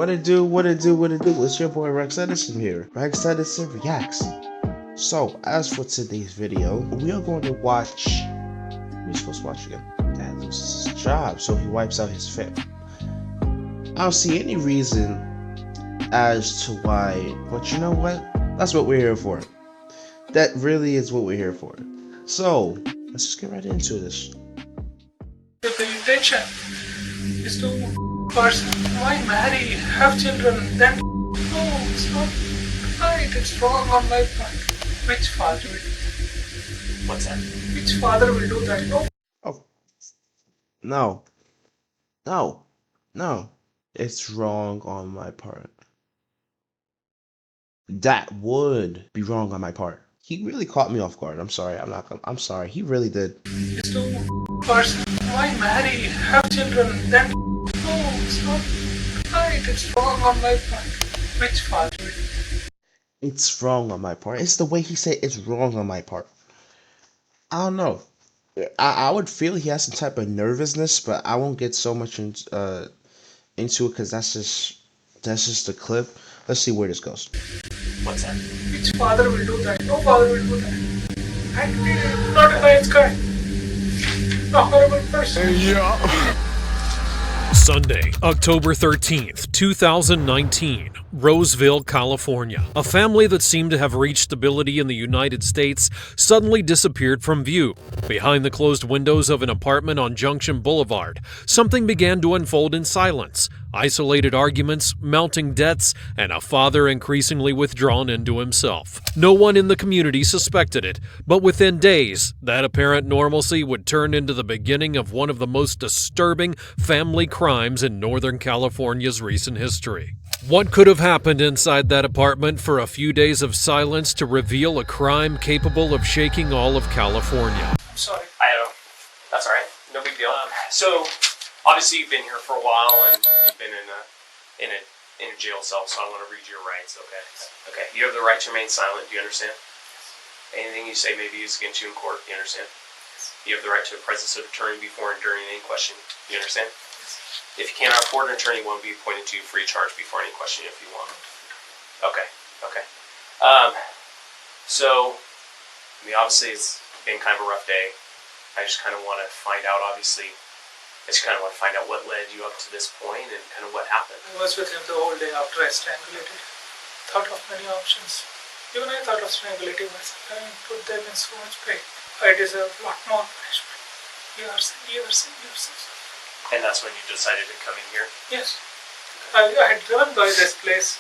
What it do? What it do? What it do? It's your boy RexTenny here. RexTenny reacts. So, as for today's video, we are going to watch. What are we supposed to watch again? Dad loses his job, so he wipes out his family. I don't see any reason as to why, but you know what? That's what we're here for. That really is what we're here for. So, let's just get right into this. If the intention is to person, why marry, have children, then no, it's not right, it's wrong on my part. Which father will do that? What's that? Which father will do that? No. Oh, no. It's wrong on my part. That would be wrong on my part. He really caught me off guard. I'm sorry. I'm sorry. He really did. It's to person, why marry, have children, then no, it's not right, it's wrong on my part. Which father will do that? It's wrong on my part. It's the way he said it's wrong on my part. I don't know. I would feel he has some type of nervousness, but I won't get so much into it because that's just the clip. Let's see where this goes. What's that? Which father will do that? No father will do that. I'm not a nice guy. A horrible person. Sunday, October 13th, 2019, Roseville, California. A family that seemed to have reached stability in the United States suddenly disappeared from view. Behind the closed windows of an apartment on Junction Boulevard, something began to unfold in silence. Isolated arguments, mounting debts, and a father increasingly withdrawn into himself. No one in the community suspected it, but within days, that apparent normalcy would turn into the beginning of one of the most disturbing family crimes in Northern California's recent history. What could have happened inside that apartment for a few days of silence to reveal a crime capable of shaking all of California? I'm sorry. I know. That's alright. No big deal. So, obviously you've been here for a while and you've been in a jail cell, so I want to read your rights, okay? Okay. You have the right to remain silent, do you understand? Anything you say may be used against you in court, do you understand? You have the right to a presence of attorney before and during any question, do you understand? If you cannot afford an attorney, one will be appointed to you free of charge before any question if you want. Okay. So, I mean, obviously it's been kind of a rough day. I just kind of want to find out, obviously, what led you up to this point and kind of what happened. I was with him the whole day after I strangulated. Thought of many options. Even I thought of strangulating myself. I put them in so much pain. I deserve a lot more punishment. Years. And that's when you decided to come in here? Yes. I had driven by this place.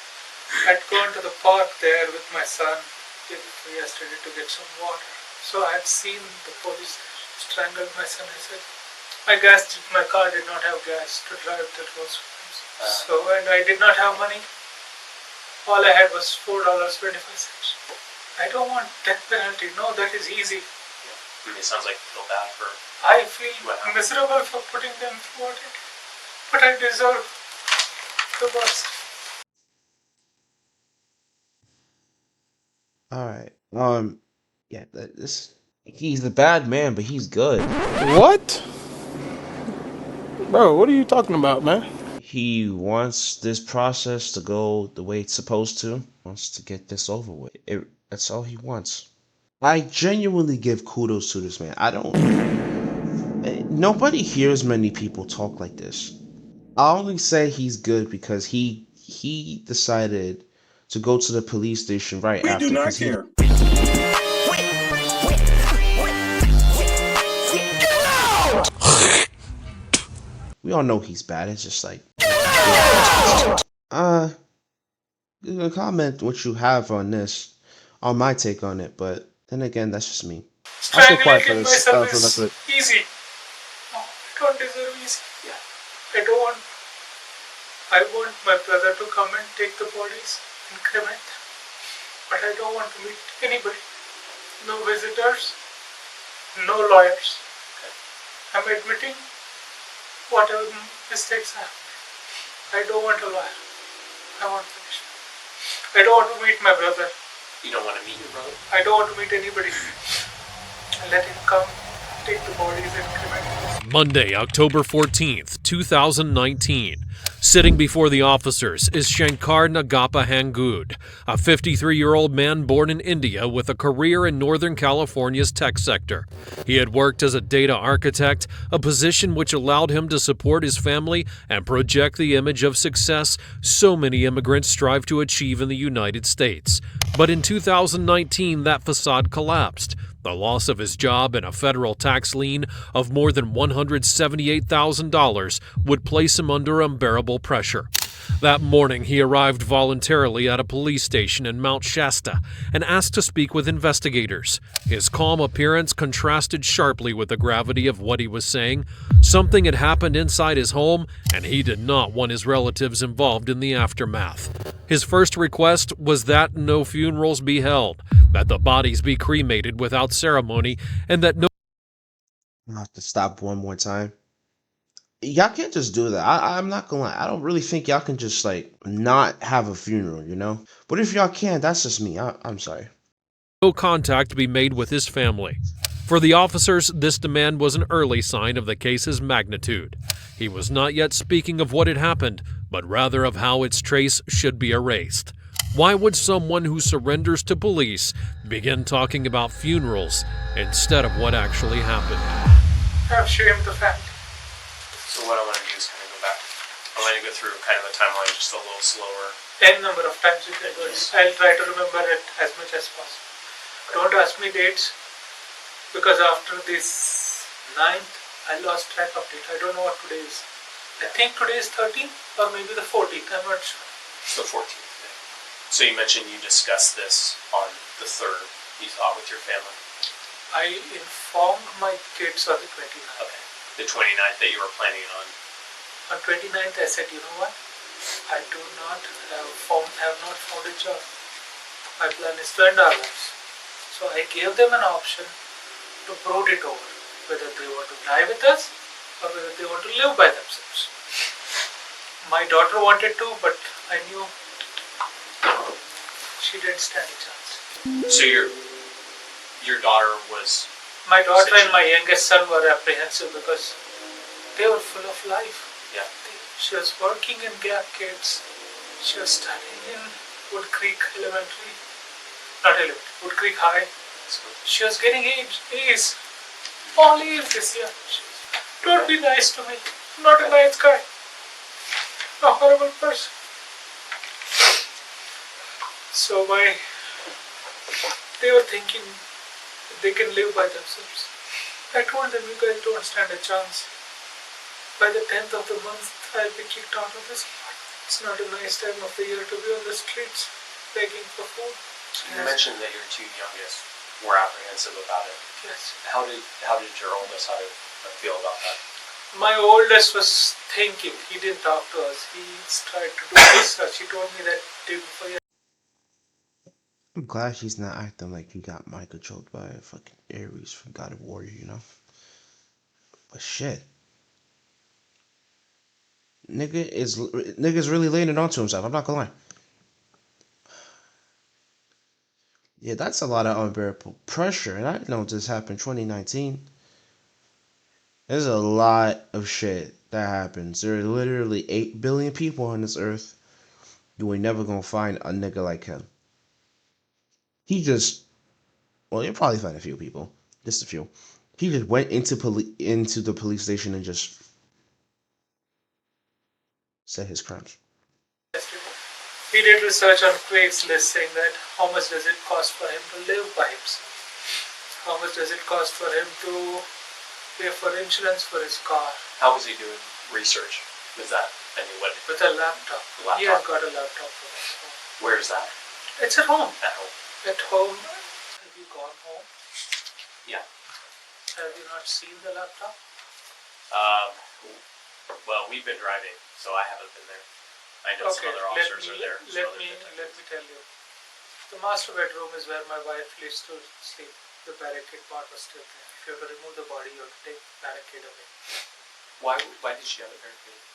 I'd gone to the park there with my son yesterday to get some water. So I had seen the police strangle my son. I said, my car did not have gas to drive to those homes. And I did not have money. All I had was $4.25. I don't want death penalty. No, that is easy. Yeah. It sounds like you feel bad for... I feel miserable for putting them through it. But I deserve the worst. Alright. Yeah, he's the bad man, but he's good. What? Bro, what are you talking about, man? He wants this process to go the way it's supposed to. Wants to get this over with. That's all he wants. I genuinely give kudos to this man. Nobody hears many people talk like this. I only say he's good because he decided to go to the police station right after. We do not care. We all know he's bad. It's just like, you can comment what you have on this, on my take on it, but then again, that's just me. I'll stay quiet for this. Myself is easy. No, I don't deserve easy. Yeah. I want my brother to come and take the bodies and cremate them. But I don't want to meet anybody. No visitors, no lawyers. I'm admitting whatever mistakes I have. I don't want a lawyer. I want punishment. I don't want to meet my brother. You don't want to meet your brother? I don't want to meet anybody. Let him come, take the bodies and cremate them. Monday, October 14th, 2019. Sitting before the officers is Shankar Nagappa Hangud, a 53-year-old man born in India with a career in Northern California's tech sector. He had worked as a data architect, a position which allowed him to support his family and project the image of success so many immigrants strive to achieve in the United States. But in 2019, that facade collapsed. The loss of his job and a federal tax lien of more than $178,000 would place him under unbearable pressure. That morning, he arrived voluntarily at a police station in Mount Shasta and asked to speak with investigators. His calm appearance contrasted sharply with the gravity of what he was saying. Something had happened inside his home, and he did not want his relatives involved in the aftermath. His first request was that no funerals be held, that the bodies be cremated without ceremony, and that no I have to stop one more time. Y'all can't just do that. I'm not gonna lie. I don't really think y'all can just like not have a funeral, you know? But if y'all can, that's just me. I'm sorry. contact be made with his family. For the officers, this demand was an early sign of the case's magnitude. He was not yet speaking of what had happened, but rather of how its trace should be erased. Why would someone who surrenders to police begin talking about funerals instead of what actually happened? I've shamed the family. So what I want to do is kind of go back. I want to go through kind of a timeline just a little slower. N number of times you can do it. I'll try to remember it as much as possible. Don't ask me dates, because after this 9th, I lost track of date. I don't know what today is. I think today is 13th or maybe the 14th. I'm not sure. It's the 14th day. So you mentioned you discussed this on the 3rd, you thought, with your family. I informed my kids on the 29th. Okay. The 29th that you were planning on. On 29th, I said, you know what? I do not have not found a job. My plan is to end our lives. So I gave them an option to brood it over, whether they want to die with us or whether they want to live by themselves. My daughter wanted to, but I knew she didn't stand a chance. So your daughter was... My daughter and my youngest son were apprehensive because they were full of life. Yeah. She was working in Gap Kids. She was studying in Wood Creek Elementary. Not elementary, Wood Creek High. She was getting A's. All A's this year. Don't be nice to me. I'm not a nice guy. A horrible person. So they were thinking they can live by themselves. I told them, you guys don't stand a chance. By the 10th of the month, I'll be kicked out of this apartment. It's not a nice time of the year to be on the streets begging for food. You mentioned that your two youngest were apprehensive about it. Yes. How did your oldest feel about that? My oldest was thinking. He didn't talk to us. He tried to do research. He told me that day before. I'm glad she's not acting like he got mind controlled by a fucking Ares from God of Warrior, you know? But shit. Nigga's really laying it onto himself, I'm not gonna lie. Yeah, that's a lot of unbearable pressure, and I didn't know this happened 2019. There's a lot of shit that happens. There are literally 8 billion people on this earth. You ain't never gonna find a nigga like him. Well, you'll probably find a few people, just a few. He just went into the police station and just said his crimes. He did research on Craigslist saying that how much does it cost for him to live by himself? How much does it cost for him to pay for insurance for his car? How was he doing research? Was that, what? With a laptop. He has got a laptop for his home. Where is that? It's at home. At home. At home. Have you gone home? Yeah. Have you not seen the laptop? Well, we've been driving, so I haven't been there. I know some other officers are there. Let me tell you. The master bedroom is where my wife used to sleep. The barricade part was still there. If you have to remove the body, you have to take the barricade away. Why did she have it barricaded?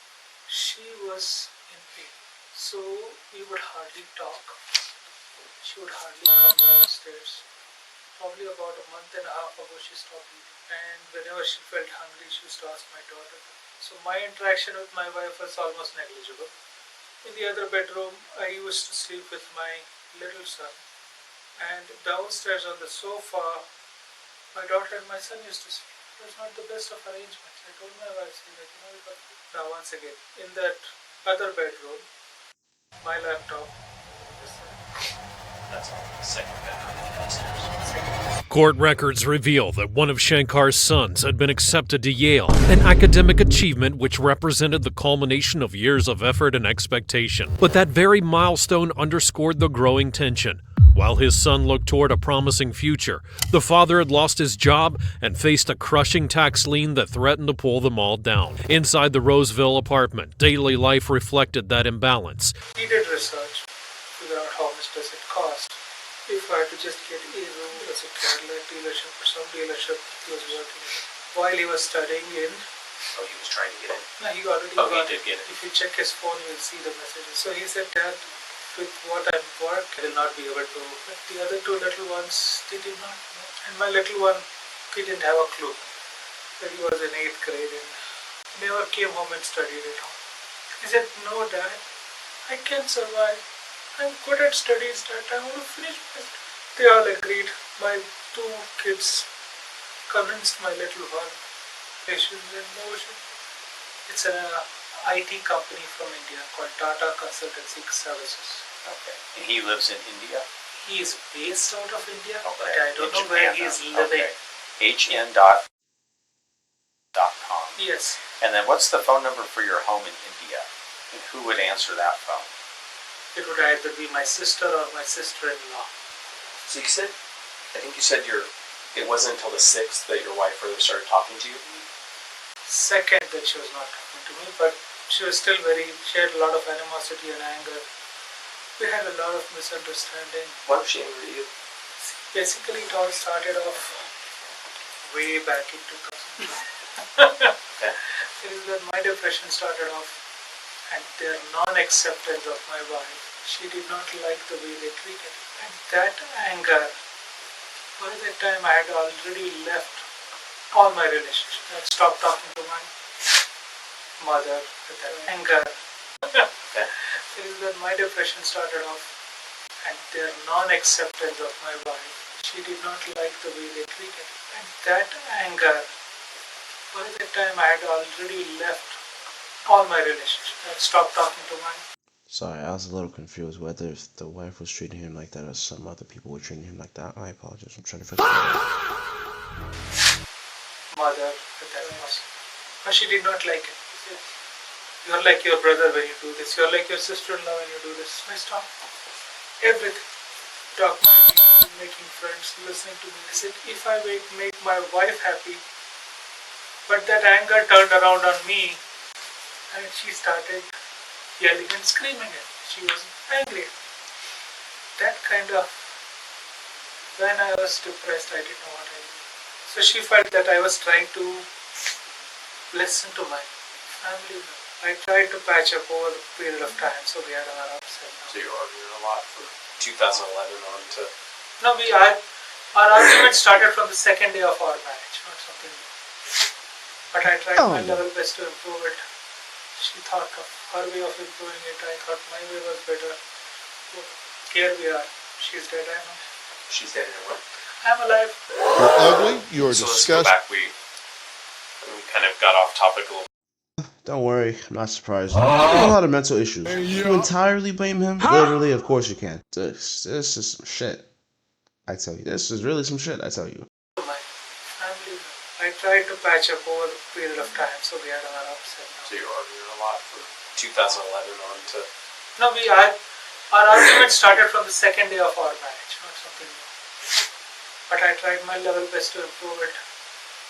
She was in pain, so we would hardly talk. She would hardly come downstairs. Probably about a month and a half ago, she stopped eating. And whenever she felt hungry, she used to ask my daughter to So my interaction with my wife was almost negligible. In the other bedroom, I used to sleep with my little son, and downstairs on the sofa, my daughter and my son used to sleep. It was not the best of arrangements. I told my wife, say that, now once again, in that other bedroom, my laptop. That's all. Second bedroom upstairs. Court records reveal that one of Shankar's sons had been accepted to Yale, an academic achievement which represented the culmination of years of effort and expectation. But that very milestone underscored the growing tension. While his son looked toward a promising future, the father had lost his job and faced a crushing tax lien that threatened to pull them all down. Inside the Roseville apartment, daily life reflected that imbalance. He did research, figure out how much does it cost. If I had to just get a room as a Cadillac dealership or some dealership he was working in. While he was studying in... Oh, he was trying to get in? No, he already got got he did get it. If you check his phone, you will see the messages. So he said, Dad, with what I've worked, I will not be able to... But the other two little ones, they did not know. And my little one, he didn't have a clue. That he was in 8th grade and never came home and studied at home. He said, no, Dad, I can survive. I'm good at studies, Dad. I want to finish my studies. They all agreed. My two kids convinced my little one. Patience and motion. It's an IT company from India called Tata Consultancy Services. Okay. And he lives in India? He is based out of India, Okay. but I don't In know where Japan, he is huh? living. Okay. hn.com. Yes. And then what's the phone number for your home in India? And who would answer that phone? It would either be my sister or my sister-in-law. So you said, I think you said it wasn't until the 6th that your wife really started talking to you? Second, that she was not talking to me, but she was still she had a lot of animosity and anger. We had a lot of misunderstanding. Why was she angry at you? Basically, it all started off way back in 2000. Okay. It is when my depression started off and their non-acceptance of my wife. She did not like the way they treated her. And that anger, by that time I had already left all my relationships. I had stopped talking to my mother with that anger. Okay. It is when my depression started off and their non-acceptance of my wife. She did not like the way they treated her. And that anger, by that time I had already left all my relationships. I had stopped talking to my... Sorry, I was a little confused whether the wife was treating him like that or some other people were treating him like that. I apologize. I'm trying to figure it out. Mother, but she did not like it. She said, you're like your brother when you do this. You're like your sister-in-law when you do this. I stopped everything. Talking to people, making friends, listening to me. I said, if I make my wife happy, but that anger turned around on me and she started yelling and screaming at me. She was angry. That kind of, when I was depressed, I didn't know what I did. So she felt that I was trying to listen to my family. I tried to patch up over the period of time, so we had our ups and downs. So you were arguing a lot from 2011 on to... No, our argument started from the second day of our marriage, not something new. But I tried my level best to improve it. She thought of her way of improving it. I thought my way was better. So here we are. She's dead. I'm alive. She's dead in what? I'm alive. You're ugly. You're So let's go disgusting. back. We kind of got off topic a little. Don't worry, I'm not surprised. You have a lot of mental issues. Can you entirely blame him? Literally, of course you can. This is some shit. I tell you, this is really some shit, I tell you. My family. I tried to patch up over the period of time, so we had our ups and downs. So you were arguing a lot from 2011 on to... No, our argument started from the second day of our marriage, not something new. But I tried my level best to improve it.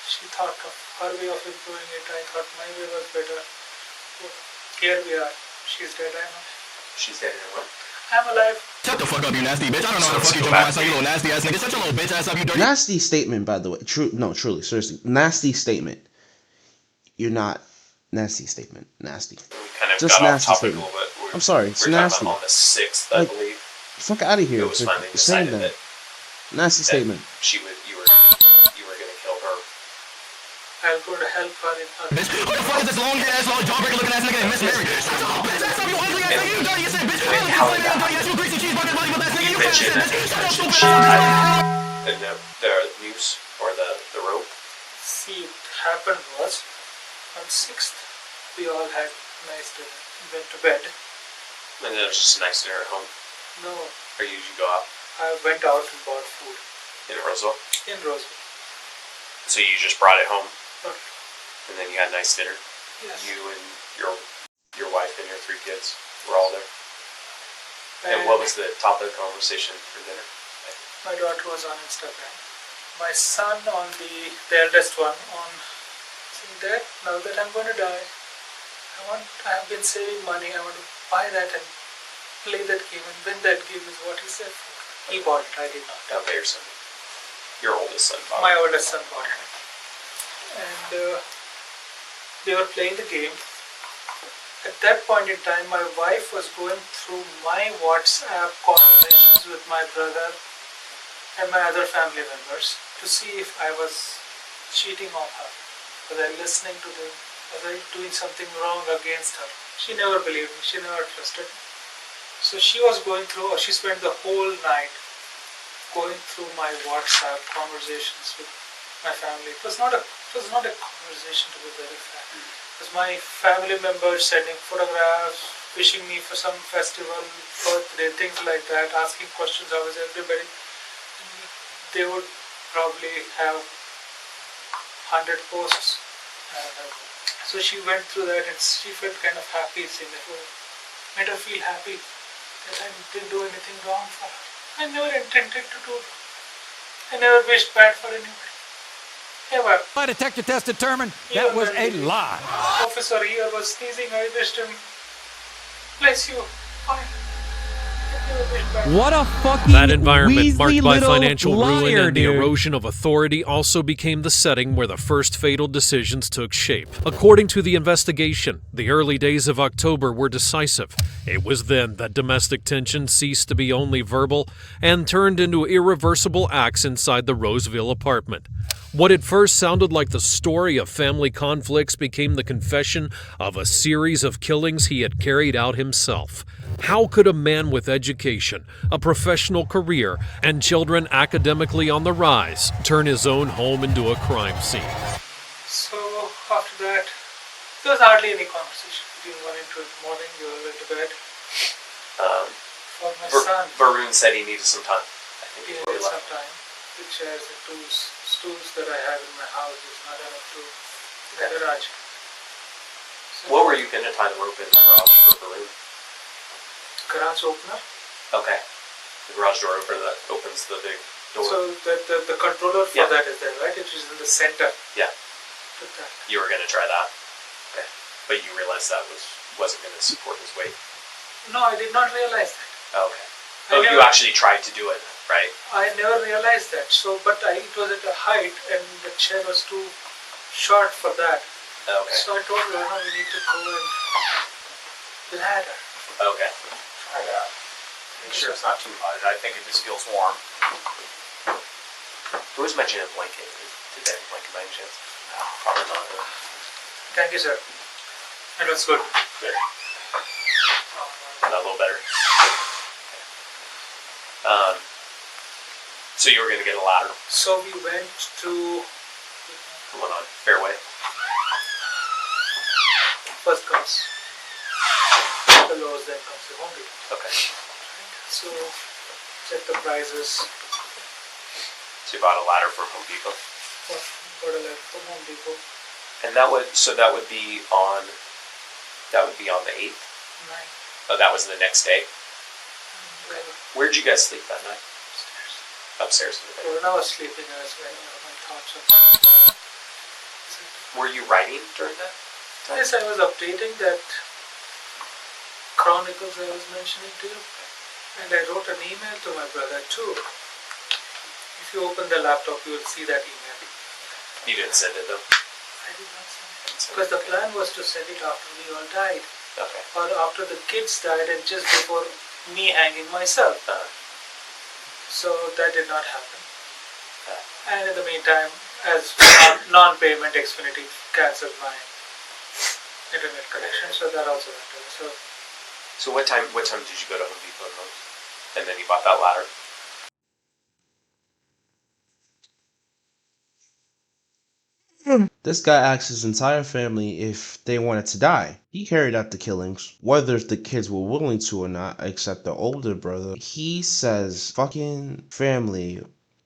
She thought of her way of improving it. I thought my way was better. So here we are. She's dead. I'm alive. She's dead in what? I'm alive. Shut the fuck up, you nasty bitch. I don't know how the fuck you jump on my you little nasty ass nigga. Shut your little bitch ass up, you dirty. Nasty statement, by the way. Truly, seriously. Nasty statement. You're not... Nasty statement. Nasty. We kind of Just got off nasty topic statement. a little bit. I'm sorry, it's we were nasty. talking about on the 6th, I Like, believe. Fuck out of here. It was for finally saying decided that Nasty statement. you were gonna kill her. I'll go to help her in her. Bitch, who the fuck is this long ass, long jawbreaker looking ass nigga named Miss Mary? Shut up, bitch ass up, you ugly ass nigga, you dirty as shit, bitch. I don't give a fuck, you dirty ass, you greasy cheeseburger body with ass nigga, you fat as shit, bitch. Shut up, stupid ass bitch. The noose or the rope. See, what happened was, on 6th, we all had nice dinner, went to bed. And then it was just a nice dinner at home. No, Or you usually go out I went out and bought food in Roseville. in Roseville. So you just brought it home, Okay. and then you had a nice dinner. Yes. You and your wife and your 3 kids were all there. And what was the topic of conversation for dinner? My daughter was on Instagram. My son on the eldest one on saying, Dad, now that I'm going to die, I have been saving money. I want to buy that and play that game and win that game is what he said. He bought it. I did not. Okay, your son. Your oldest son, Bob. My oldest son bought it. And they were playing the game. At that point in time, my wife was going through my WhatsApp conversations with my brother and my other family members to see if I was cheating on her. Was I listening to them? Was I doing something wrong against her? She never believed me. She never trusted me. So she was going through, or she spent the whole night going through my WhatsApp conversations with my family. It was not a conversation, to be very frank. It was my family members sending photographs, wishing me for some festival, birthday, things like that, asking questions. How is everybody? They would probably have 100 posts. So she went through that and she felt kind of happy, saying that, oh, made her feel happy that I didn't do anything wrong for her. I never intended to do that. I never wished bad for anybody. Never. My detector test determined that was a lie. Officer here was sneezing. I wished him, bless you. Fine. I never wished bad. What a fucking That environment, Weasley marked by little financial ruin liar, and the dude. erosion of authority, also became the setting where the first fatal decisions took shape. According to the investigation, the early days of October were decisive. It was then that domestic tension ceased to be only verbal and turned into irreversible acts inside the Roseville apartment. What at first sounded like the story of family conflicts became the confession of a series of killings he had carried out himself. How could a man with education, a professional career, and children academically on the rise turn his own home into a crime scene? So after that, there was hardly any conversation. You went into the morning, you all went to bed. For my son, Varun said he needed some time. I think he before we needed some left. time. The chairs and stools that I have in my house is not enough to the garage. So What were you going to tie the rope in the garage for Varun? garage opener. Okay. The garage door opener that opens the big door. So the controller for Yeah. that is there, right? It is in the center. Yeah. Put that. You were going to try that. Okay. But you realized that wasn't going to support his weight. No, I did not realize that. Okay. I Oh, you never- actually tried to do it, right? I never realized that. So, but it was at a height, and the chair was too short for that. Okay. So I told her, no, we need to go and ladder. Okay. Try that. Make sure it's not too hot. I think it just feels warm. Who was mentioning a blanket? Did that blanket by any chance? No, probably not. Thank you, sir. That was good. Good. Not a little better. So you were going to get a ladder. So we went to Going on fairway. first comes the lowest, then comes the Home Depot. Okay. So check the prices. So you bought a ladder from Home Depot. Got a letter from Home Depot. And that would be on the 8th. 9. Oh, that was the next day. Level Where'd you guys sleep that night? upstairs. Upstairs in the So bedroom. when I was sleeping, I was writing out my thoughts of. Were you writing during that? Yes, I was updating that chronicles I was mentioning to you, and I wrote an email to my brother too. If you open the laptop, you will see that email. You didn't send it though. I did not send it because the plan was to send it after we all died, Okay. or after the kids died, and just before me hanging myself. So that did not happen. And in the meantime, as non-payment Xfinity cancelled my internet connection, so that also went away. So what time did you go to Home Depot and Lowe's? And then you bought that ladder? This guy asked his entire family if they wanted to die. He carried out the killings, whether the kids were willing to or not, except the older brother. He says fucking family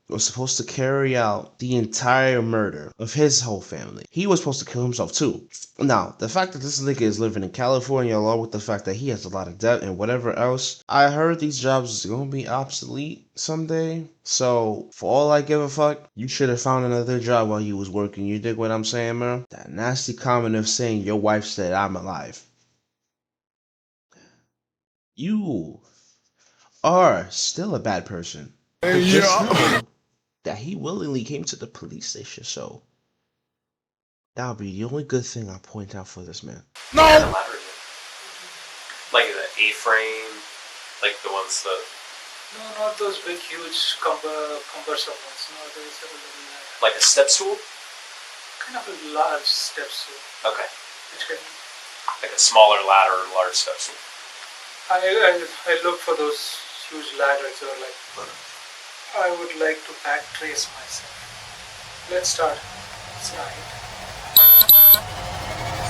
was supposed to carry out the entire murder of his whole family. He was supposed to kill himself too. Now, the fact that this nigga is living in California, along with the fact that he has a lot of debt and whatever else, I heard these jobs is gonna be obsolete someday. So, for all I give a fuck, you should have found another job while you was working. You dig what I'm saying, man? That nasty comment of saying your wife said I'm alive. You are still a bad person. But just know that he willingly came to the police station, so that would be the only good thing I point out for this man. What kind of ladder is it? Like the A-frame? Like the ones that... No, not those big, huge, cumbersome ones. No, there's a little Like a step stool? kind of a large step stool, Okay. which can... Like a smaller ladder or large step stool. I look for those huge ladders, or like, I would like to backtrace myself. Let's start. It's night.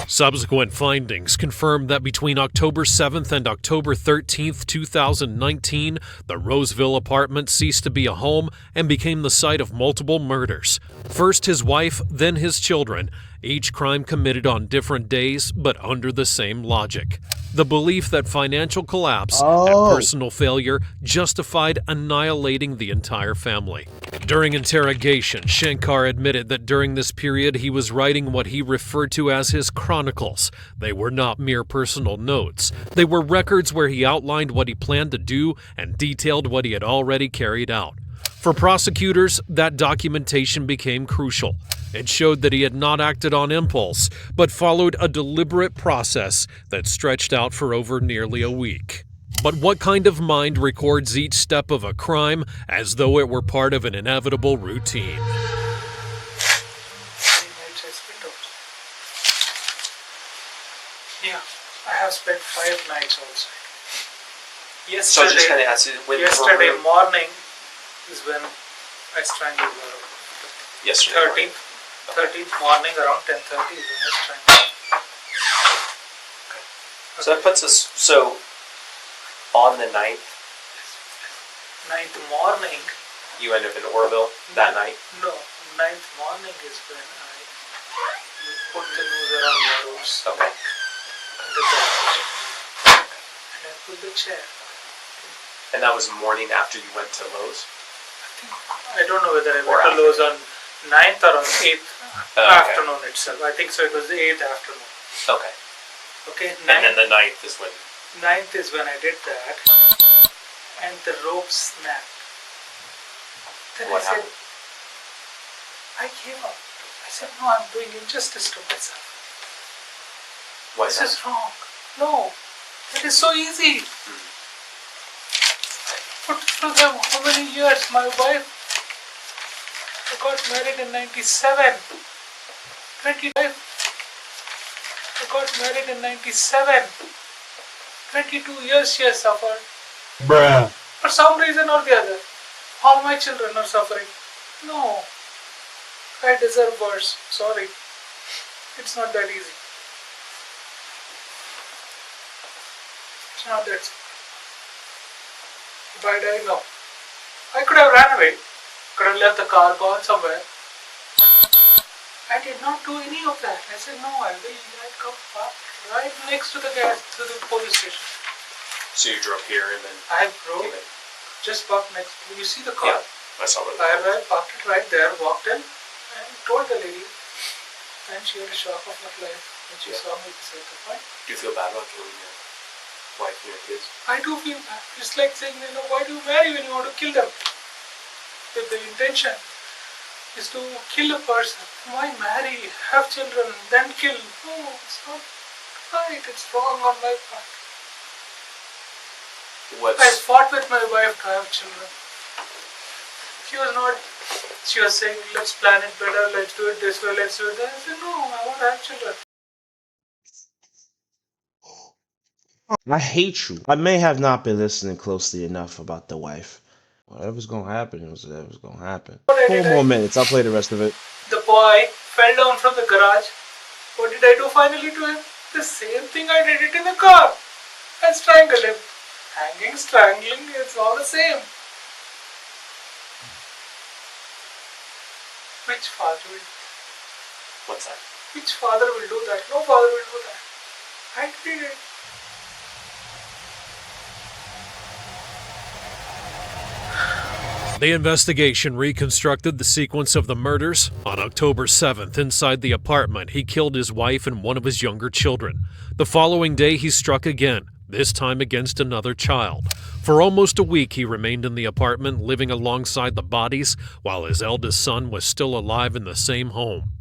Subsequent findings confirmed that between October 7th and October 13th, 2019, the Roseville apartment ceased to be a home and became the site of multiple murders. First his wife, then his children, each crime committed on different days but under the same logic. The belief that financial collapse and personal failure justified annihilating the entire family. During interrogation, Shankar admitted that during this period he was writing what he referred to as his chronicles. They were not mere personal notes. They were records where he outlined what he planned to do and detailed what he had already carried out. For prosecutors, that documentation became crucial. It showed that he had not acted on impulse, but followed a deliberate process that stretched out for over nearly a week. But what kind of mind records each step of a crime as though it were part of an inevitable routine? Yeah, I have spent 5 nights outside. So just kind of has to... Yesterday morning is when I strangled her. Yesterday. 13th morning around 10:30 is when I strangled. So that puts us... So, on the 9th, 9th morning... you end up in Oroville that night? No, 9th morning is when I put the noose around my roots. Okay. And the bed. And I put the chair. And that was morning after you went to Lowe's? I don't know whether I went to Lowe's on 9th or on 8th afternoon itself. I think so, it was the 8th afternoon. Okay. Okay, And then the 9th is when... 9th is when I did that. And the rope snapped. Then What I said, happened? I gave up. I said, no, I'm doing injustice to myself. Why is This that? is wrong. No, it is so easy. Put through them how many years? My wife, I got married in 97. 25. I got married in 97. 22 years she has suffered. Bruh. For some reason or the other, all my children are suffering. No, I deserve worse. Sorry. It's not that easy. It's not that simple. If I die, no. I could have ran away. Could have left the car, gone somewhere. I did not do any of that. I said, no, I will come park right next to the police station. So you drove here and then... I drove, came in. just parked next. You see the car? Yeah, I saw it. I arrived, parked it right there, walked in, and told the lady. And she had a shock of her life when she saw me beside the point. Do you feel bad about killing your wife and your kids? I do feel bad. It's like saying, why do you marry when you want to kill them? If the intention is to kill a person, why marry, have children, then kill? No, it's not right. It's wrong on my part. I fought with my wife to have children. She was not She was saying, let's plan it better, let's do it this way, let's do it that. I said, no, I want to have children. I hate you. I may have not been listening closely enough about the wife. Whatever's gonna happen was whatever's gonna happen. 4 more minutes. I'll play the rest of it. The boy fell down from the garage. What did I do finally to him? The same thing I did it in the car. I strangled him. Hanging, strangling, it's all the same. Which father will? What's that? Which father will do that? No father will do that. I did it. The investigation reconstructed the sequence of the murders. On October 7th, inside the apartment, he killed his wife and one of his younger children. The following day, he struck again, this time against another child. For almost a week, he remained in the apartment, living alongside the bodies, while his eldest son was still alive in the same home.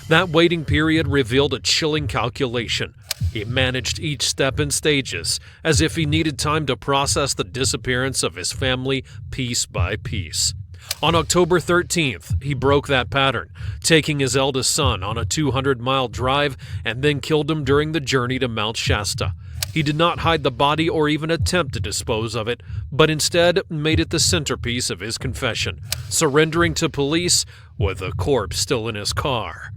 That waiting period revealed a chilling calculation. He managed each step in stages, as if he needed time to process the disappearance of his family piece by piece. On October 13th, he broke that pattern, taking his eldest son on a 200-mile drive and then killed him during the journey to Mount Shasta. He did not hide the body or even attempt to dispose of it, but instead made it the centerpiece of his confession, surrendering to police with the corpse still in his car.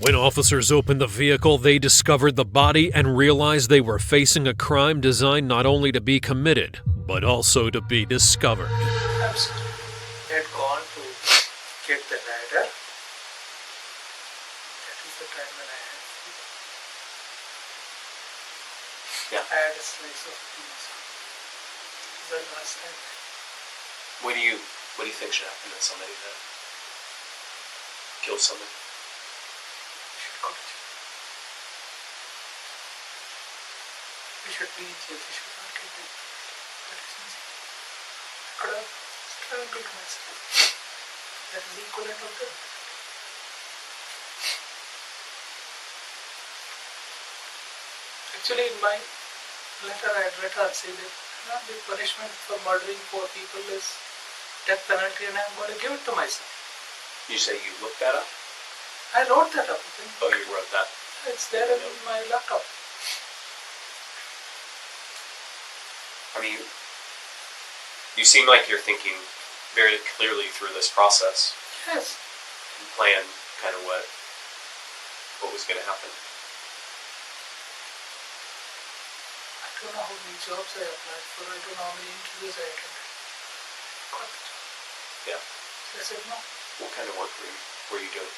When officers opened the vehicle, they discovered the body and realized they were facing a crime designed not only to be committed, but also to be discovered. Absolutely. They had gone to get the rider. That is the time when I had food. Yeah. I had a slice of pizza. The last time. What do you think should happen to somebody that kills somebody? We should be in jail. We should not get it. That is easy. I could have strangled myself. That is the equivalent of that. Actually, in my letter, I had written saying that the punishment for murdering 4 people is death penalty, and I'm going to give it to myself. You say you looked that up? I wrote that up. I think. Oh, you wrote that? It's there in my laptop. I mean, you seem like you're thinking very clearly through this process. Yes. And plan kind of what was going to happen. I don't know how many jobs I applied for. I don't know how many interviews I attended. Got the job. Yeah. So I said no. What kind of work were you doing?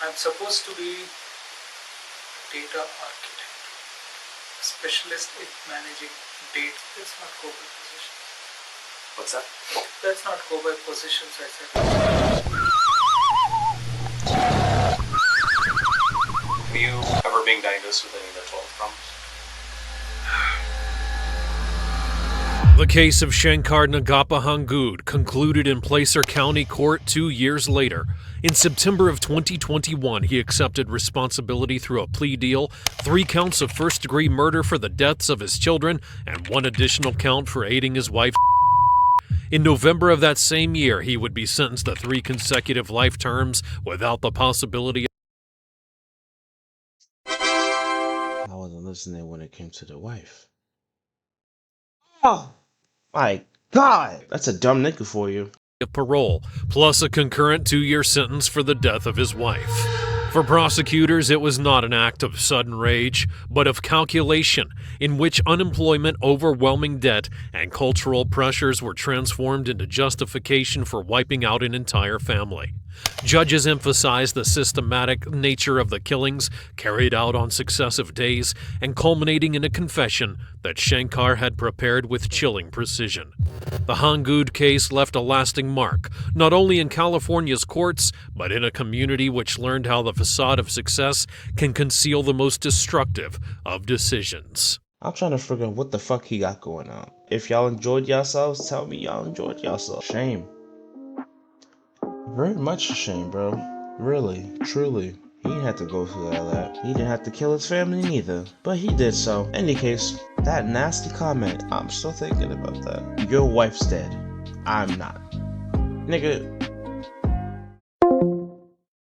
I'm supposed to be a data architect, specialist in managing data. That's not go by positions. What's that? That's not go by positions, I said. Have you ever been diagnosed with any of the 12 problems? The case of Shankar Nagappa Hangud concluded in Placer County Court 2 years later. In September of 2021, he accepted responsibility through a plea deal, 3 counts of first-degree murder for the deaths of his children, and 1 additional count for aiding his wife. In November of that same year, he would be sentenced to 3 consecutive life terms without the possibility. I wasn't listening when it came to the wife. Oh my God, that's a dumb nigga for you. Of parole, plus a concurrent 2-year sentence for the death of his wife. For prosecutors, it was not an act of sudden rage, but of calculation, in which unemployment, overwhelming debt, and cultural pressures were transformed into justification for wiping out an entire family. Judges emphasized the systematic nature of the killings carried out on successive days and culminating in a confession that Shankar had prepared with chilling precision. The Hangud case left a lasting mark, not only in California's courts, but in a community which learned how the facade of success can conceal the most destructive of decisions. I'm trying to figure out what the fuck he got going on. If y'all enjoyed yourselves, tell me y'all enjoyed yourselves. Shame. Very much a shame, bro. Really, truly. He didn't have to go through all that. He didn't have to kill his family neither. But he did so. In any case, that nasty comment, I'm still thinking about that. Your wife's dead. I'm not. Nigga,